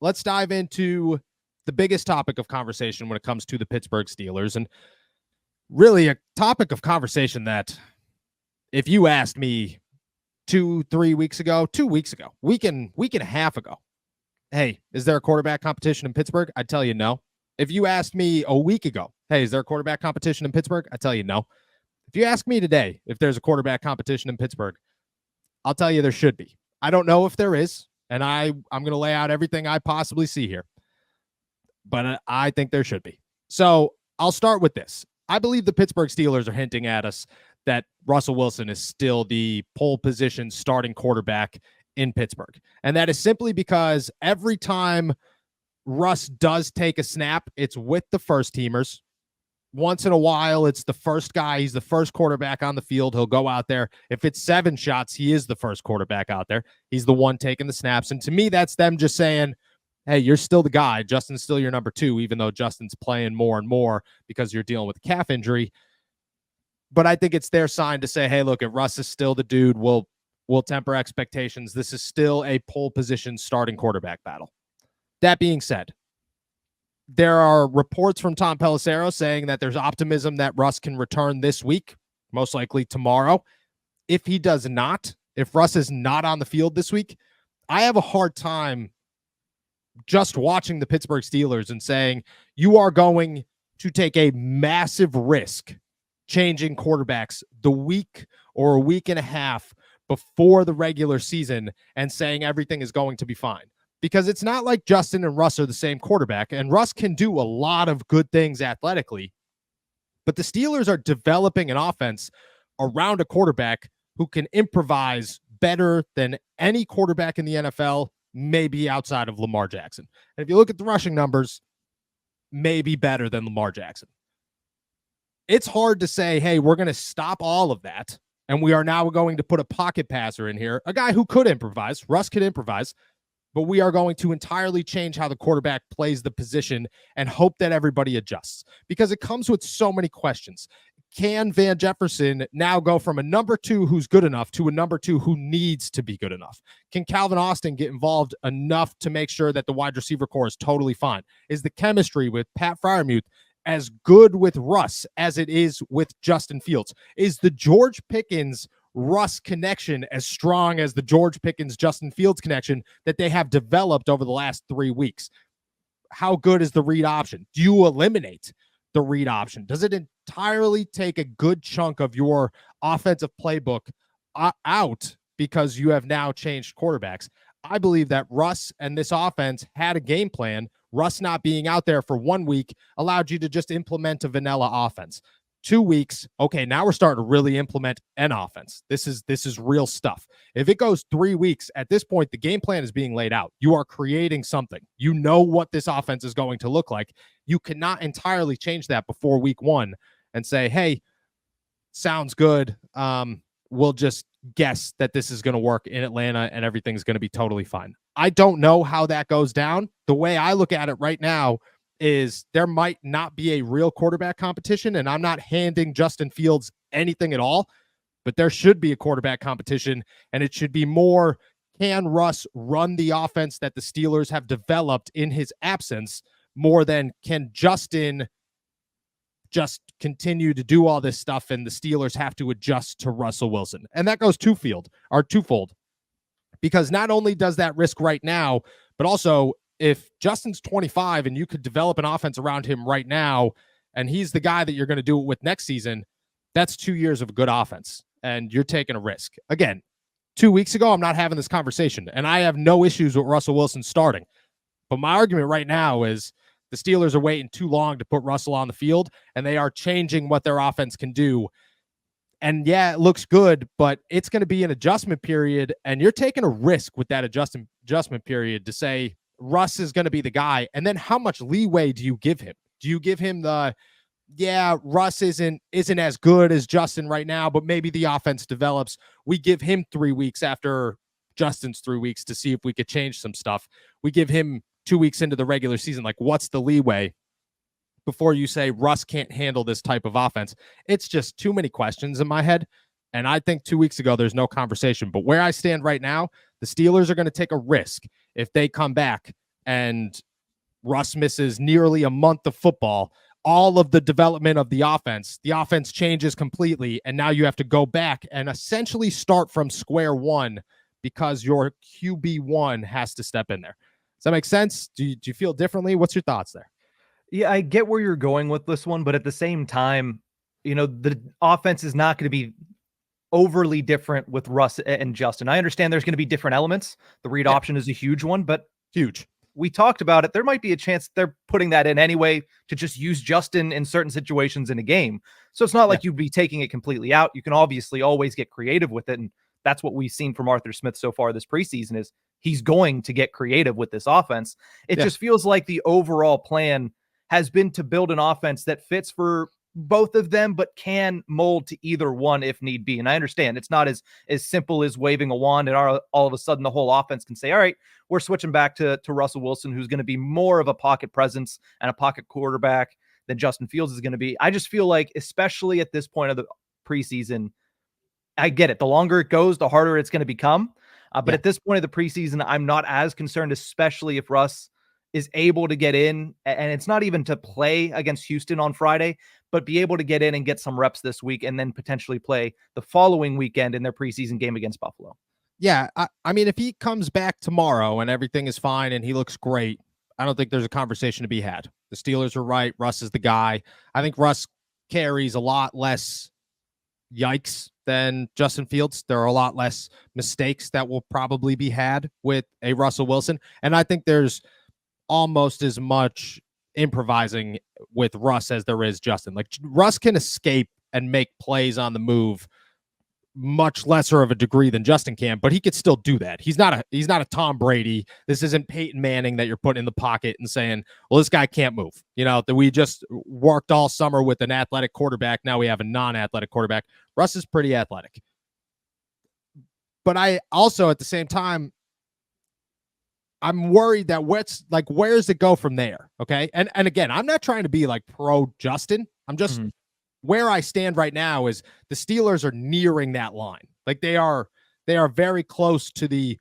let's dive into the biggest topic of conversation when it comes to the Pittsburgh Steelers, and really a topic of conversation that if you asked me 2 weeks ago, week and a half ago, hey, is there a quarterback competition in Pittsburgh? I'd tell you no. If you asked me a week ago, hey, is there a quarterback competition in Pittsburgh? I'd tell you no. If you ask me today if there's a quarterback competition in Pittsburgh, I'll tell you there should be. I don't know if there is, and I'm going to lay out everything I possibly see here, but I think there should be. So I'll start with this. I believe the Pittsburgh Steelers are hinting at us that Russell Wilson is still the pole position starting quarterback in Pittsburgh. And that is simply because every time Russ does take a snap, it's with the first teamers. Once in a while, it's the first guy. He's the first quarterback on the field. He'll go out there. If it's 7 shots, he is the first quarterback out there. He's the one taking the snaps. And to me, that's them just saying, hey, you're still the guy. Justin's still your number 2, even though Justin's playing more and more because you're dealing with a calf injury. But I think it's their sign to say, hey, look, if Russ is still the dude, we'll temper expectations. This is still a pole position starting quarterback battle. That being said, there are reports from Tom Pelissero saying that there's optimism that Russ can return this week, most likely tomorrow. If he does not, if Russ is not on the field this week, I have a hard time just watching the Pittsburgh Steelers and saying you are going to take a massive risk changing quarterbacks the week or a week and a half before the regular season and saying everything is going to be fine. Because it's not like Justin and Russ are the same quarterback, and Russ can do a lot of good things athletically, but the Steelers are developing an offense around a quarterback who can improvise better than any quarterback in the NFL, maybe outside of Lamar Jackson. And if you look at the rushing numbers, maybe better than Lamar Jackson. It's hard to say, hey, we're going to stop all of that, and we are now going to put a pocket passer in here, a guy who could improvise. Russ could improvise. But we are going to entirely change how the quarterback plays the position and hope that everybody adjusts, because it comes with so many questions. Can Van Jefferson now go from a number 2 who's good enough to a number 2 who needs to be good enough? Can Calvin Austin get involved enough to make sure that the wide receiver core is totally fine? Is the chemistry with Pat Freiermuth as good with Russ as it is with Justin Fields? Is the George Pickens Russ connection as strong as the George Pickens Justin Fields connection that they have developed over the last 3 weeks? How good is the read option? Do you eliminate the read option? Does it entirely take a good chunk of your offensive playbook out because you have now changed quarterbacks? I believe that Russ and this offense had a game plan. Russ not being out there for 1 week allowed you to just implement a vanilla offense. 2 weeks, okay, now we're starting to really implement an offense. This is real stuff. If it goes 3 weeks, at this point, the game plan is being laid out. You are creating something. You know what this offense is going to look like. You cannot entirely change that before week 1 and say, hey, sounds good. We'll just guess that this is going to work in Atlanta and everything's going to be totally fine. I don't know how that goes down. The way I look at it right now is there might not be a real quarterback competition, and I'm not handing Justin Fields anything at all, but there should be a quarterback competition, and it should be more, can Russ run the offense that the Steelers have developed in his absence, more than can Justin just continue to do all this stuff and the Steelers have to adjust to Russell Wilson. And that goes twofold, because not only does that risk right now, but also if Justin's 25 and you could develop an offense around him right now, and he's the guy that you're going to do it with next season, that's 2 years of a good offense, and you're taking a risk. Again, 2 weeks ago, I'm not having this conversation, and I have no issues with Russell Wilson starting. But my argument right now is the Steelers are waiting too long to put Russell on the field, and they are changing what their offense can do. And yeah, it looks good, but it's going to be an adjustment period, and you're taking a risk with that adjustment period to say, Russ is going to be the guy. And then how much leeway do you give him? Do you give him the, yeah, Russ isn't as good as Justin right now, but maybe the offense develops. We give him 3 weeks after Justin's 3 weeks to see if we could change some stuff. We give him 2 weeks into the regular season. Like, what's the leeway before you say Russ can't handle this type of offense? It's just too many questions in my head. And I think 2 weeks ago, there's no conversation. But where I stand right now, the Steelers are going to take a risk if they come back and Russ misses nearly a month of football, all of the development of the offense changes completely. And now you have to go back and essentially start from square one because your QB1 has to step in there. Does that make sense? Do you feel differently? What's your thoughts there? Yeah, I get where you're going with this one, but at the same time, the offense is not going to be overly different with Russ and Justin. I understand there's going to be different elements. The read option is a huge one, but huge. We talked about it. There might be a chance they're putting that in anyway to just use Justin in certain situations in a game. So it's not like you'd be taking it completely out. You can obviously always get creative with it. And that's what we've seen from Arthur Smith so far this preseason is he's going to get creative with this offense. It just feels like the overall plan has been to build an offense that fits for both of them, but can mold to either one if need be. And I understand it's not as simple as waving a wand and all of a sudden the whole offense can say, all right, we're switching back to Russell Wilson, who's going to be more of a pocket presence and a pocket quarterback than Justin Fields is going to be. I just feel like, especially at this point of the preseason, I get it. The longer it goes, the harder it's going to become. But at this point of the preseason, I'm not as concerned, especially if Russ is able to get in, and it's not even to play against Houston on Friday, but be able to get in and get some reps this week and then potentially play the following weekend in their preseason game against Buffalo. Yeah, I mean, if he comes back tomorrow and everything is fine and he looks great, I don't think there's a conversation to be had. The Steelers are right. Russ is the guy. I think Russ carries a lot less yikes than Justin Fields. There are a lot less mistakes that will probably be had with a Russell Wilson. And I think there's almost as much improvising with Russ as there is Justin. Like Russ can escape and make plays on the move much lesser of a degree than Justin can, but he could still do that. He's not a Tom Brady. This isn't Peyton Manning that you're putting in the pocket and saying, well, this guy can't move. That we just worked all summer with an athletic quarterback. Now we have a non-athletic quarterback. Russ is pretty athletic. But I also, at the same time, I'm worried that where does it go from there? Okay. And again, I'm not trying to be like pro Justin. I'm just where I stand right now is the Steelers are nearing that line. Like they are very close to the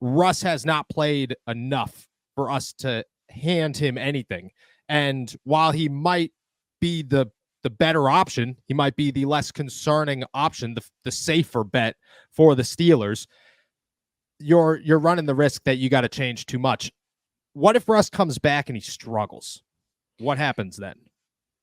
Russ has not played enough for us to hand him anything. And while he might be the better option, he might be the less concerning option, the safer bet for the Steelers. You're running the risk that you got to change too much. What if Russ comes back and he struggles? What happens then?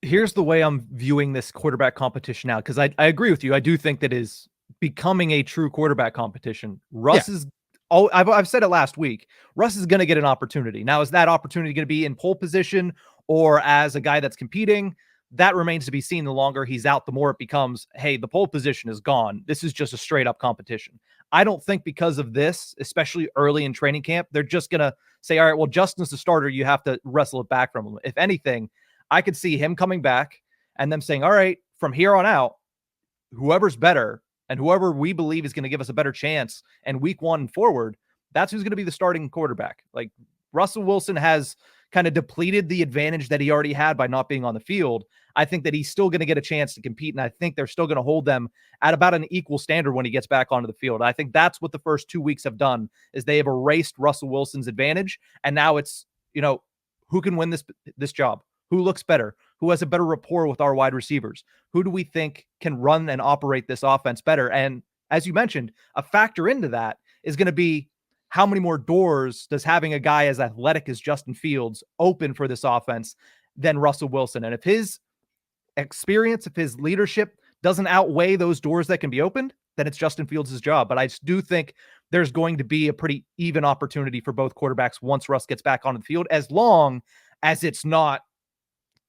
Here's the way I'm viewing this quarterback competition now, because I agree with you. I do think that is becoming a true quarterback competition. Russ is, I've said it last week, Russ is going to get an opportunity. Now, is that opportunity going to be in pole position or as a guy that's competing? That remains to be seen. The longer he's out, the more it becomes, hey, the pole position is gone. This is just a straight up competition. I don't think because of this, especially early in training camp, they're just going to say, all right, well, Justin's the starter. You have to wrestle it back from him. If anything, I could see him coming back and them saying, all right, from here on out, whoever's better and whoever we believe is going to give us a better chance and week one and forward, that's who's going to be the starting quarterback. Like Russell Wilson has kind of depleted the advantage that he already had by not being on the field. I think that he's still going to get a chance to compete, and I think they're still going to hold them at about an equal standard when he gets back onto the field. I think that's what the first 2 weeks have done, is they have erased Russell Wilson's advantage, and now it's, who can win this job? Who looks better? Who has a better rapport with our wide receivers? Who do we think can run and operate this offense better? And as you mentioned, a factor into that is going to be how many more doors does having a guy as athletic as Justin Fields open for this offense than Russell Wilson? And if his experience, if his leadership doesn't outweigh those doors that can be opened, then it's Justin Fields' job. But I do think there's going to be a pretty even opportunity for both quarterbacks once Russ gets back onto the field, as long as it's not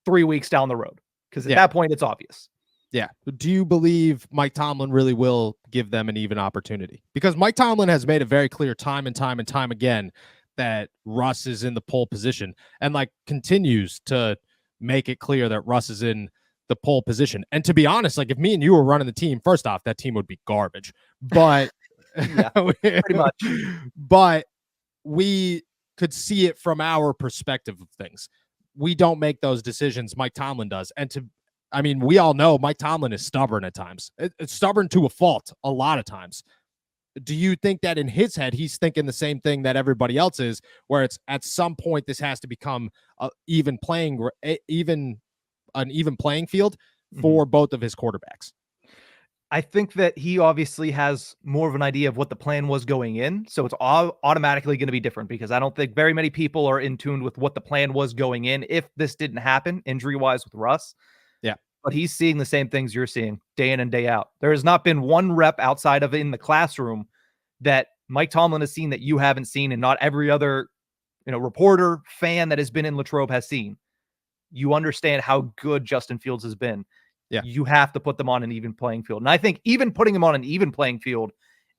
3 weeks down the road. Because at that point, it's obvious. Yeah. Do you believe Mike Tomlin really will give them an even opportunity? Because Mike Tomlin has made it very clear time and time again that Russ is in the pole position and continues to make it clear that Russ is in the pole position. And to be honest, if me and you were running the team, first off, that team would be garbage. But pretty much. But we could see it from our perspective of things. We don't make those decisions. Mike Tomlin does. And we all know Mike Tomlin is stubborn at times. It's stubborn to a fault a lot of times. do you think that in his head he's thinking the same thing that everybody else is, where it's at some point this has to become an even playing field Mhm. for both of his quarterbacks? I think that he obviously has more of an idea of what the plan was going in, so it's automatically going to be different because I don't think very many people are in tune with what the plan was going in if this didn't happen injury-wise with Russ. Yeah. But he's seeing the same things you're seeing day in and day out. There has not been one rep outside of in the classroom that Mike Tomlin has seen that you haven't seen, and not every other, reporter, fan that has been in Latrobe has seen. You understand how good Justin Fields has been. Yeah. You have to put them on an even playing field. And I think even putting him on an even playing field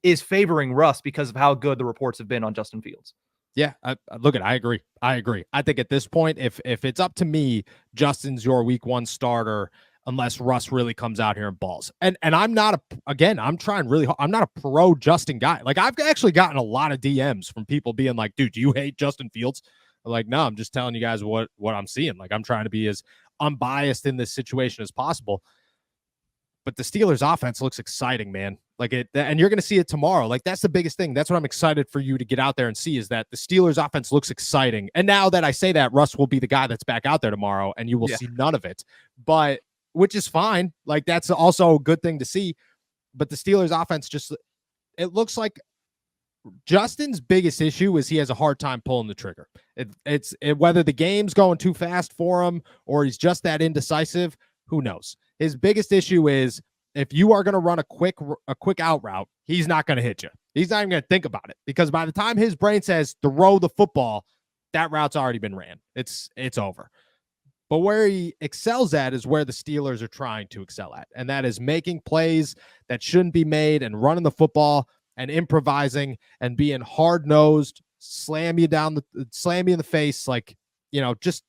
is favoring Russ because of how good the reports have been on Justin Fields. Yeah, look, I agree. I think at this point, if it's up to me, Justin's your week 1 starter unless Russ really comes out here and balls. And I'm not I'm trying really hard. I'm not a pro Justin guy. Like, I've actually gotten a lot of DMs from people being like, "Dude, do you hate Justin Fields?" I'm like, no, I'm just telling you guys what I'm seeing. Like, I'm trying to be as unbiased in this situation as possible. But the Steelers offense looks exciting, man. Like, and you're going to see it tomorrow. Like, that's the biggest thing. That's what I'm excited for you to get out there and see, is that the Steelers offense looks exciting. And now that I say that, Russ will be the guy that's back out there tomorrow, and you will see none of it. But which is fine. Like, that's also a good thing to see. But the Steelers offense it looks like Justin's biggest issue is he has a hard time pulling the trigger. It's whether the game's going too fast for him or he's just that indecisive, who knows? His biggest issue is if you are going to run a quick out route, he's not going to hit you. He's not even going to think about it, because by the time his brain says throw the football, that route's already been ran. It's over. But where he excels at is where the Steelers are trying to excel at, and that is making plays that shouldn't be made and running the football and improvising and being hard-nosed, slam you in the face, like, just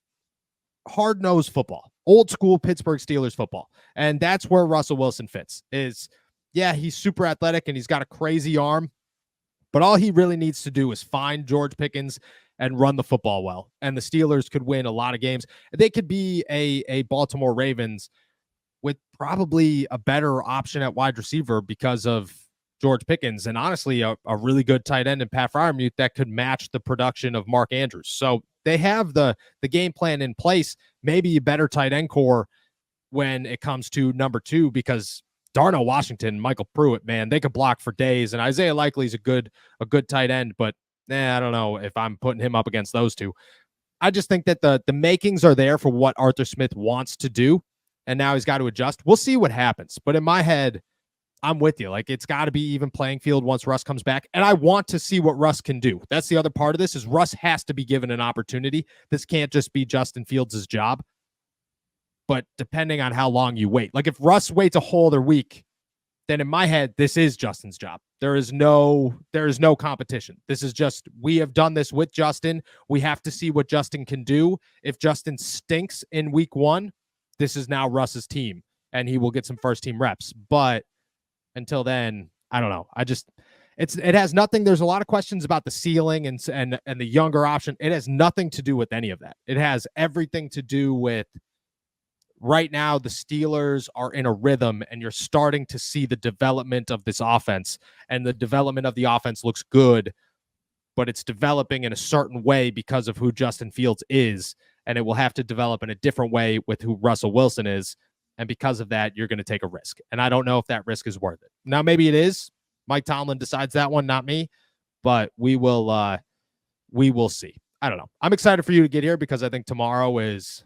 hard-nosed football, old school Pittsburgh Steelers football. And that's where Russell Wilson fits. He's super athletic and he's got a crazy arm, but all he really needs to do is find George Pickens and run the football well. And the Steelers could win a lot of games. They could be a Baltimore Ravens with probably a better option at wide receiver because of George Pickens, and honestly, a really good tight end in Pat Freiermuth that could match the production of Mark Andrews. So they have the game plan in place, maybe a better tight end core when it comes to number 2, because Darnell Washington, Michael Pruitt, man, they could block for days. And Isaiah Likely's a good tight end, but I don't know if I'm putting him up against those two. I just think that the makings are there for what Arthur Smith wants to do, and now he's got to adjust. We'll see what happens. But in my head, I'm with you. Like, it's got to be even playing field once Russ comes back. And I want to see what Russ can do. That's the other part of this, is Russ has to be given an opportunity. This can't just be Justin Fields' job. But depending on how long you wait, like if Russ waits a whole other week, then in my head, this is Justin's job. There is no competition. This is just, we have done this with Justin. We have to see what Justin can do. If Justin stinks in week 1, this is now Russ's team, and he will get some first team reps. But until then, I don't know. It has nothing. There's a lot of questions about the ceiling and the younger option. It has nothing to do with any of that. It has everything to do with right now the Steelers are in a rhythm, and you're starting to see the development of this offense, and the development of the offense looks good, but it's developing in a certain way because of who Justin Fields is, and it will have to develop in a different way with who Russell Wilson is. And because of that, you're going to take a risk. And I don't know if that risk is worth it. Now, maybe it is. Mike Tomlin decides that one, not me. But we will see. I don't know. I'm excited for you to get here because I think tomorrow is...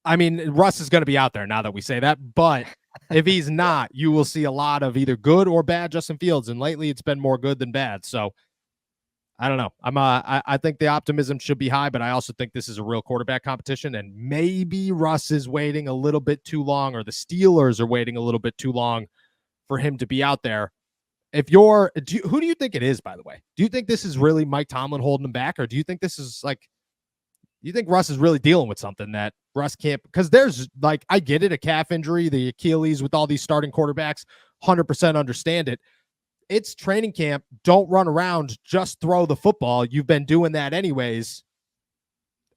Russ is going to be out there now that we say that. But if he's not, you will see a lot of either good or bad Justin Fields. And lately, it's been more good than bad. So I don't know. I think the optimism should be high, but I also think this is a real quarterback competition, and maybe Russ is waiting a little bit too long, or the Steelers are waiting a little bit too long for him to be out there. Who do you think it is, by the way? Do you think this is really Mike Tomlin holding him back, or do you think this is do you think Russ is really dealing with something that Russ can't? Because there's I get it, a calf injury, the Achilles with all these starting quarterbacks, 100% understand it. It's training camp. Don't run around. Just throw the football. You've been doing that anyways.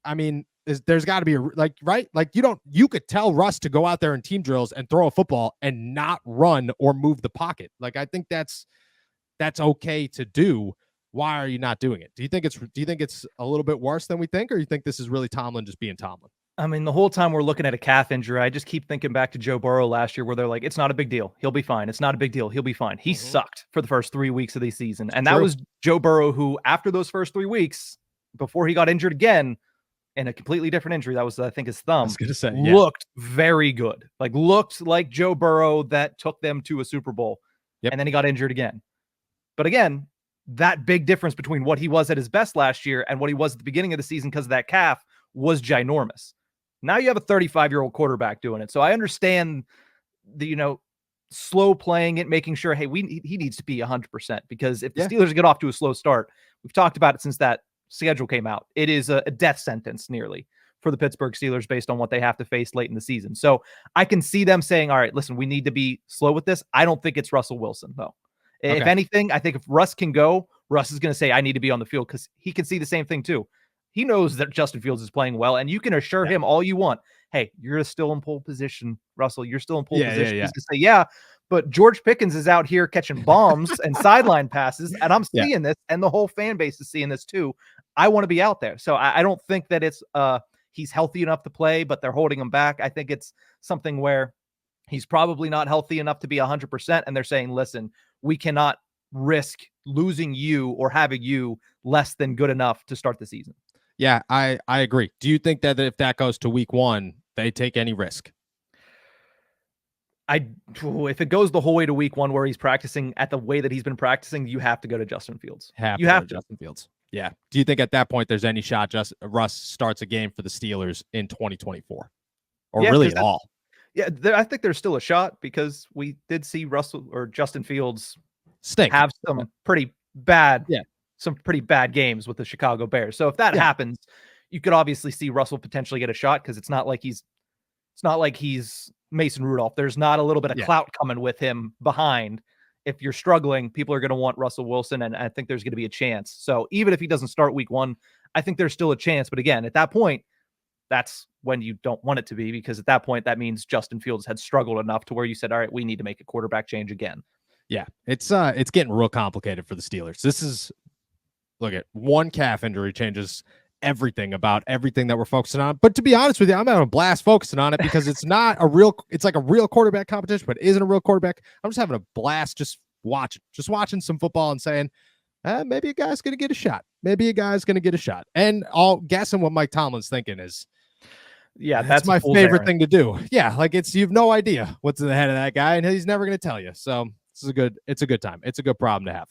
There's got to be right? You could tell Russ to go out there in team drills and throw a football and not run or move the pocket. I think that's that's okay to do. Why are you not doing it? Do you think it's a little bit worse than we think, or you think this is really Tomlin just being Tomlin? I mean, the whole time we're looking at a calf injury, I just keep thinking back to Joe Burrow last year where they're like, it's not a big deal. He'll be fine. It's not a big deal. He'll be fine. He sucked for the first 3 weeks of the season. And that was Joe Burrow, who after those first 3 weeks, before he got injured again, in a completely different injury, that was, I think, his thumb, I was gonna say, looked very good. Like, looked like Joe Burrow that took them to a Super Bowl. Yep. And then he got injured again. But again, that big difference between what he was at his best last year and what he was at the beginning of the season because of that calf was ginormous. Now you have a 35-year-old quarterback doing it. So I understand the, slow playing it, making sure, hey, he needs to be 100%, because if the Steelers get off to a slow start, we've talked about it since that schedule came out, it is a death sentence nearly for the Pittsburgh Steelers based on what they have to face late in the season. So I can see them saying, all right, listen, we need to be slow with this. I don't think it's Russell Wilson, though. Okay. If anything, I think if Russ can go, Russ is going to say, I need to be on the field, because he can see the same thing too. He knows that Justin Fields is playing well, and you can assure him all you want. Hey, you're still in pole position, Russell. You're still in pole position. He's going to say, yeah, but George Pickens is out here catching bombs and sideline passes, and I'm seeing this, and the whole fan base is seeing this too. I want to be out there. So I don't think that it's he's healthy enough to play, but they're holding him back. I think it's something where he's probably not healthy enough to be 100%, and they're saying, listen, we cannot risk losing you or having you less than good enough to start the season. Yeah, I agree. Do you think that if that goes to week 1, they take any risk? If it goes the whole way to week 1 where he's practicing at the way that he's been practicing, you have to go to Justin Fields. You have to Justin Fields. Yeah. Do you think at that point there's any shot Russ starts a game for the Steelers in 2024, or really at all? Yeah, I think there's still a shot, because we did see Russell or Justin Fields stink, have some pretty bad, some pretty bad games with the Chicago Bears. So if that happens, you could obviously see Russell potentially get a shot, because it's not like he's Mason Rudolph. There's not a little bit of clout coming with him behind. If you're struggling, people are going to want Russell Wilson, and I think there's going to be a chance. So even if he doesn't start week 1, I think there's still a chance. But again, at that point, that's when you don't want it to be, because at that point, that means Justin Fields had struggled enough to where you said, all right, we need to make a quarterback change again. Yeah, it's getting real complicated for the Steelers. This is, look at one calf injury changes everything about everything that we're focusing on. But to be honest with you, I'm having a blast focusing on it, because it's like a real quarterback competition, but it isn't a real quarterback. I'm just having a blast just watching some football and saying, maybe a guy's going to get a shot. Maybe a guy's going to get a shot. And I'll guessing what Mike Tomlin's thinking is, that's my favorite thing to do. Yeah, like you have no idea what's in the head of that guy, and he's never going to tell you. So it's a good time. It's a good problem to have.